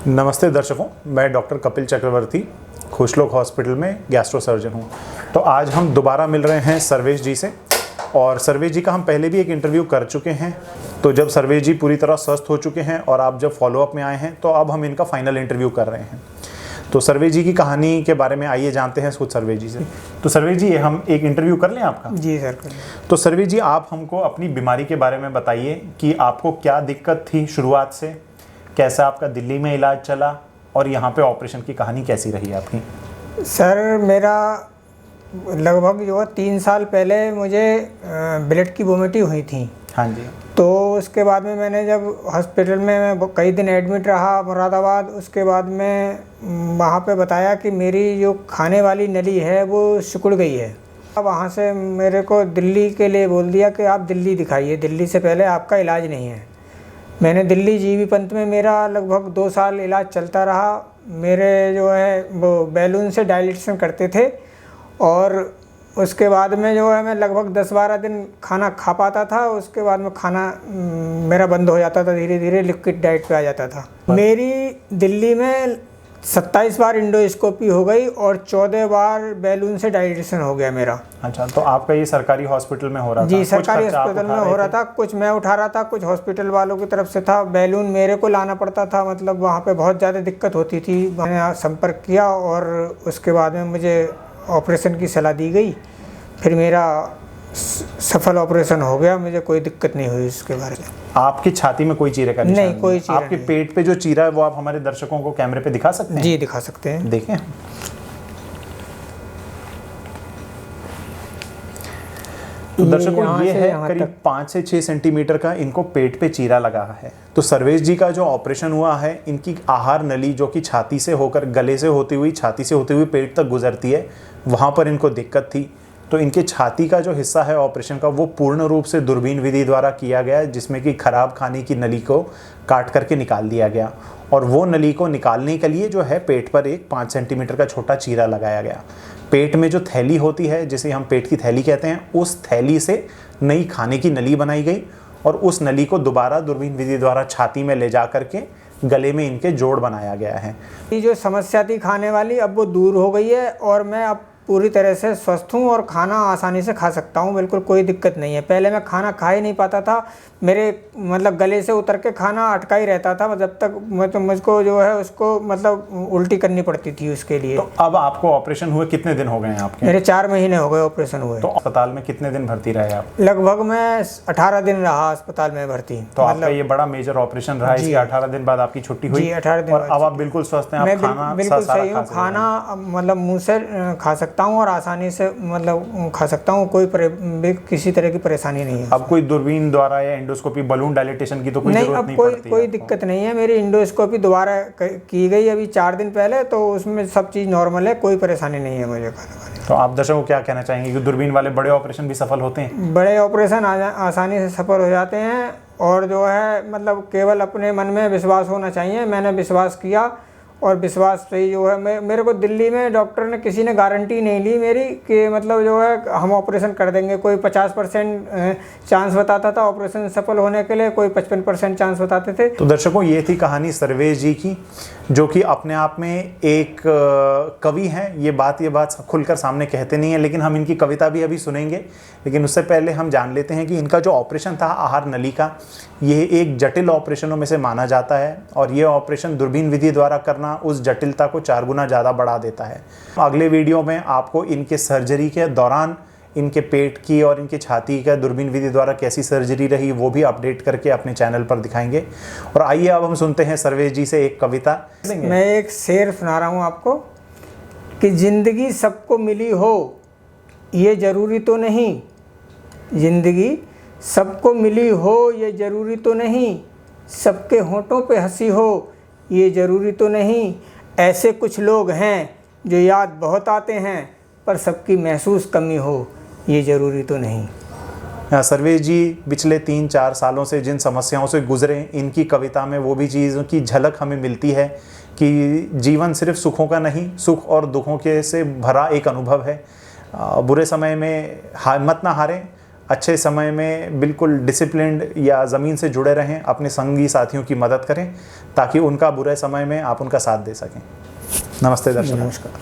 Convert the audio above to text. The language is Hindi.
नमस्ते दर्शकों, मैं डॉक्टर कपिल चक्रवर्ती खुशलोक हॉस्पिटल में गैस्ट्रो सर्जन हूँ। तो आज हम दोबारा मिल रहे हैं सर्वेश जी से, और सर्वेश जी का हम पहले भी एक इंटरव्यू कर चुके हैं। तो जब सर्वेश जी पूरी तरह स्वस्थ हो चुके हैं और आप जब फॉलोअप में आए हैं, तो अब हम इनका फाइनल इंटरव्यू कर रहे हैं। तो सर्वेश जी की कहानी के बारे में आइए जानते हैं खुद सर्वेश जी से। तो सर्वेश जी, हम एक इंटरव्यू कर लें आपका? जी सर, कर लें। तो सर्वेश जी, आप हमको अपनी बीमारी के बारे में बताइए कि आपको क्या दिक्कत थी शुरुआत से, कैसा आपका दिल्ली में इलाज चला और यहाँ पे ऑपरेशन की कहानी कैसी रही आपकी? सर, मेरा लगभग जो है 3 साल पहले मुझे ब्लड की वोमिटिंग हुई थी। हाँ जी। तो उसके बाद में मैंने जब हॉस्पिटल में मैं कई दिन एडमिट रहा मुरादाबाद, उसके बाद में वहाँ पे बताया कि मेरी जो खाने वाली नली है वो सिकुड़ गई है। वहाँ से मेरे को दिल्ली के लिए बोल दिया कि आप दिल्ली दिखाइए, दिल्ली से पहले आपका इलाज नहीं है। मैंने दिल्ली जीबी पंत में मेरा लगभग 2 साल इलाज चलता रहा। मेरे जो है वो बैलून से डायलिटेशन करते थे, और उसके बाद में जो है मैं लगभग 10-12 दिन खाना खा पाता था। उसके बाद में खाना मेरा बंद हो जाता था, धीरे धीरे लिक्विड डाइट पे आ जाता था। मेरी दिल्ली में 27 बार इंडोस्कोपी हो गई और 14 बार बैलून से डायलिटेशन हो गया मेरा। अच्छा, तो आपका ये सरकारी हॉस्पिटल में हो रहा था? जी, सरकारी हॉस्पिटल में हो रहा था। कुछ मैं उठा रहा था, कुछ हॉस्पिटल वालों की तरफ से था। बैलून मेरे को लाना पड़ता था, मतलब वहाँ पे बहुत ज़्यादा दिक्कत होती थी। मैंने संपर्क किया और उसके बाद में मुझे ऑपरेशन की सलाह दी गई। फिर मेरा सफल ऑपरेशन हो गया, मुझे कोई दिक्कत नहीं हुई उसके बारे में। आपकी छाती में कोई चीरे का निशान नहीं, कोई चीरा आपके नहीं। पेट पे जो चीरा है वो आप हमारे दर्शकों को कैमरे पे दिखा सकते हैं? जी, दिखा सकते हैं। देखें। तो दर्शकों, ये है करीब 5 से 6 सेंटीमीटर का इनको पेट पे चीरा लगा है। तो सर्वेश जी का जो ऑपरेशन हुआ है, इनकी आहार नली जो कि छाती से होकर गले से होती हुई छाती से होती हुई पेट तक गुजरती है, वहाँ पर इनको दिक्कत थी। तो इनके छाती का जो हिस्सा है ऑपरेशन का, वो पूर्ण रूप से दूरबीन विधि द्वारा किया गया, जिसमें कि खराब खाने की नली को काट करके निकाल दिया गया। और वो नली को निकालने के लिए जो है पेट पर एक 5 सेंटीमीटर का छोटा चीरा लगाया गया। पेट में जो थैली होती है, जिसे हम पेट की थैली कहते हैं, उस थैली से नई खाने की नली बनाई गई और उस नली को दोबारा दूरबीन विधि द्वारा छाती में ले जा करके गले में इनके जोड़ बनाया गया है। ये जो समस्या थी खाने वाली, अब वो दूर हो गई है और मैं अब पूरी तरह से स्वस्थ हूँ और खाना आसानी से खा सकता हूँ, बिल्कुल कोई दिक्कत नहीं है। पहले मैं खाना खा ही नहीं पाता था, मेरे मतलब गले से उतर के खाना अटका ही रहता था, जब तक मतलब मुझको जो है उसको मतलब उल्टी करनी पड़ती थी उसके लिए। तो अब आपको ऑपरेशन हुए कितने दिन हो गए हैं आपके? मेरे 4 महीने हो गए ऑपरेशन हुए। तो अस्पताल में कितने दिन भर्ती रहे आप? लगभग मैं 18 दिन रहा अस्पताल में भर्ती। तो आपका ये बड़ा मेजर ऑपरेशन रहा, इसके 18 दिन बाद आपकी छुट्टी हुई? जी, 18 दिन। और अब आप बिल्कुल स्वस्थ हैं? मैं बिल्कुल सही हूँ, खाना मतलब मुँह से खा सकता हूँ और आसानी से मतलब खा सकता हूँ, किसी तरह की परेशानी नहीं है। अब कोई दूरबीन द्वारा या एंडोस्कोपी बलून डायलिटेशन की तो कोई जरूरत नहीं पड़ती? कोई दिक्कत नहीं है। मेरी इंडोस्कोपी दोबारा की गई अभी 4 दिन पहले, तो उसमें सब चीज़ नॉर्मल है, कोई परेशानी नहीं है मुझे खाने वाली। तो आप दर्शकों को क्या कहना चाहेंगे कि दूरबीन वाले बड़े ऑपरेशन भी सफल होते हैं? बड़े ऑपरेशन आसानी से सफल हो जाते हैं, और जो है मतलब केवल अपने मन में विश्वास होना चाहिए। मैंने विश्वास किया और विश्वास से ही जो है मेरे को दिल्ली में डॉक्टर ने किसी ने गारंटी नहीं ली मेरी कि मतलब जो है हम ऑपरेशन कर देंगे। कोई 50% चांस बताता था ऑपरेशन सफल होने के लिए, कोई 55% चांस बताते थे। तो दर्शकों, ये थी कहानी सर्वेश जी की, जो कि अपने आप में एक कवि हैं। ये बात खुलकर सामने कहते नहीं है, लेकिन हम इनकी कविता भी अभी सुनेंगे। लेकिन उससे पहले हम जान लेते हैं कि इनका जो ऑपरेशन था आहार नली का, ये एक जटिल ऑपरेशनों में से माना जाता है, और ये ऑपरेशन दूरबीन विधि द्वारा करना उस जटिलता को 4 गुना ज़्यादा बढ़ा देता है। अगले वीडियो में आपको इनके सर्जरी के दौरान इनके पेट की और इनकी छाती का दूरबीन विधि द्वारा कैसी सर्जरी रही, वो भी अपडेट करके अपने चैनल पर दिखाएंगे। और आइए अब हम सुनते हैं सर्वेश जी से एक कविता। मैं एक शेर सुना रहा हूँ आपको कि जिंदगी सबको मिली हो ये ज़रूरी तो नहीं, जिंदगी सबको मिली हो ये ज़रूरी तो नहीं, सबके होंठों पे हंसी हो ये ज़रूरी तो नहीं, ऐसे कुछ लोग हैं जो याद बहुत आते हैं पर सबकी महसूस कमी हो ये ज़रूरी तो नहीं। सर्वेश जी पिछले 3-4 सालों से जिन समस्याओं से गुजरे, इनकी कविता में वो भी चीज़ों की झलक हमें मिलती है कि जीवन सिर्फ सुखों का नहीं, सुख और दुखों के से भरा एक अनुभव है। बुरे समय में हिम्मत ना हारें, अच्छे समय में बिल्कुल डिसिप्लिन्ड या ज़मीन से जुड़े रहें, अपने संगी साथियों की मदद करें ताकि उनका बुरे समय में आप उनका साथ दे सकें। नमस्ते दर्शक। नमस्कार।